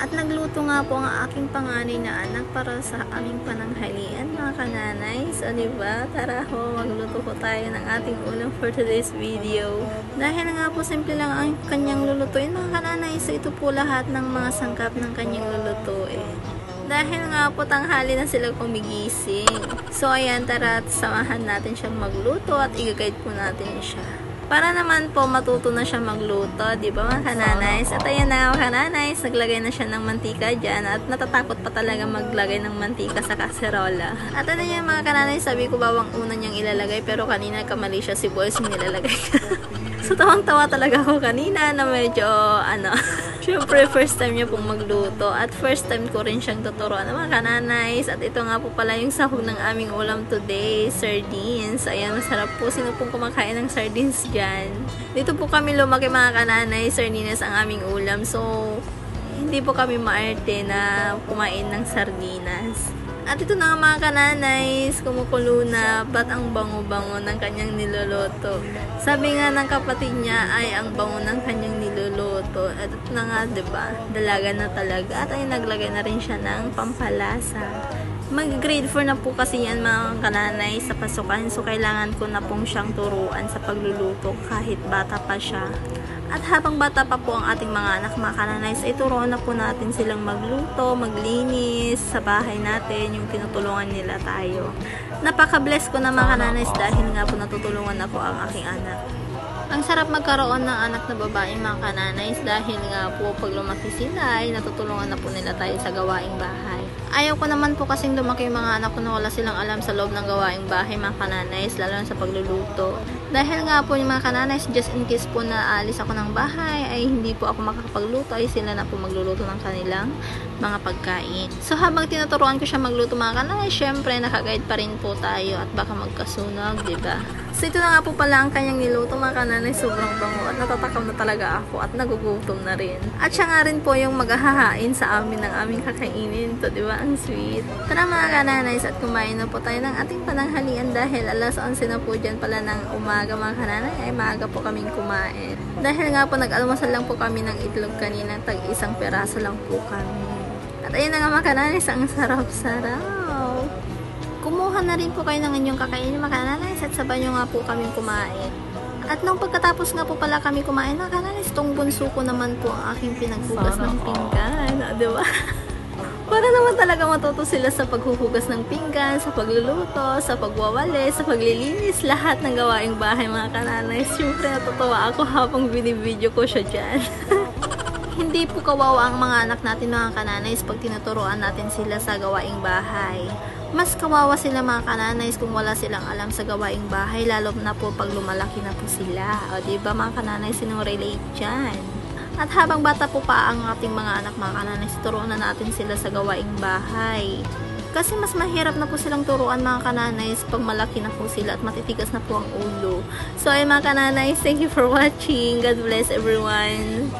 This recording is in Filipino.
At nagluto nga po ang aking panganay na anak para sa aming pananghalian, mga kananay. So, diba? Tara ho, magluto po tayo ng ating ulam for today's video. Dahil nga po, simple lang ang kanyang lulutuin, mga kananay. So, ito po lahat ng mga sangkap ng kanyang lulutuin. Dahil nga po, tanghali na sila kumigising. So, ayan, tara at samahan natin siyang magluto at i-guide po natin siya. Para naman po matuto na siya magluto, di ba mga kananays? At ayan na mga kananays, naglagay na siya ng mantika dyan at natatakot pa talaga maglagay ng mantika sa kaserola. At ano yan mga kananays, sabi ko bawang una niyang ilalagay pero kanina kamali siya si Boys yung nilalagay. So tawang-tawa talaga ako kanina na medyo syempre first time niya pong magluto at first time ko rin siyang tuturuan ng mga kananays. At ito nga po pala yung sahog ng aming ulam today, sardines. Ayan, masarap po. Sino pong kumakain ng sardines dyan? Dito po kami lumaki mga kananays, sardines ang aming ulam. So, hindi po kami maarte na kumain ng sardinas. At ito na nga mga kananays, kumukulo na, ba't ang bango-bango ng kanyang niluluto. Sabi nga ng kapatid niya ay ang bango ng kanyang niluluto. At ito na nga, diba? Dalaga na talaga. At ay naglagay na rin siya ng pampalasa. Mag-grade 4 na po kasi yan mga kananay sa pasukan. So, kailangan ko na pong siyang turuan sa pagluluto kahit bata pa siya. At habang bata pa po ang ating mga anak, mga kananays, ay turuan na po natin silang magluto, maglinis sa bahay natin, yung tinutulungan nila tayo. Napaka-bless ko na mga kananays dahil nga po natutulungan na po ang aking anak. Ang sarap magkaroon ng anak na babae mga kananays dahil nga po pag lumaki sila ay natutulungan na po nila tayo sa gawaing bahay. Ayaw ko naman po kasing lumaki yung mga anak ko na wala silang alam sa loob ng gawaing bahay mga kananays, lalo sa pagluluto. Dahil nga po yung mga kananays, just in case po na alis ako ng bahay ay hindi po ako makakapagluto, ay sila na po magluluto ng kanilang mga pagkain. So habang tinuturuan ko siya magluto mga kananays, syempre nakaguide pa rin po tayo at baka magkasunog, diba? So ito na nga po pala ang kanyang niluto mga kananay, sobrang bango at natatakam na talaga ako at nagugutom na rin. At siya nga rin po yung maghahain sa amin ng aming kakainin. To, di ba? Ang sweet. Tara mga kananays at kumain na po tayo ng ating pananghalian dahil alas 11 na po dyan pala ng umaga mga kananay ay maaga po kaming kumain. Dahil nga po nag-almusal lang po kami ng itlog kanina, tag-isang peraso lang po kami. At ayun na nga mga kananays, ang sarap-sarap. Kumuha na rin po kayo ng inyong kakainin mga kananays at sabay nyo nga po kaming kumain. At nung pagkatapos nga po pala kami kumain mga kananays, itong bunso ko naman po ang aking pinaghugas ng pinggan. Diba? Para naman talaga matuto sila sa paghuhugas ng pinggan, sa pagluluto, sa pagwawali, sa paglilinis, lahat ng gawaing bahay mga kananays. Siyempre natutuwa ako habang binibideo ko siya dyan. Hindi po kawawa ang mga anak natin mga kananays pag tinuturuan natin sila sa gawaing bahay. Mas kawawa sila mga kananays kung wala silang alam sa gawaing bahay, lalo na po pag lumalaki na po sila. O diba mga kananays, sinong relate dyan? At habang bata po pa ang ating mga anak mga kananays, turuan na natin sila sa gawaing bahay. Kasi mas mahirap na po silang turuan mga kananays pag malaki na po sila at matitigas na po ang ulo. So ay mga kananays, thank you for watching. God bless everyone.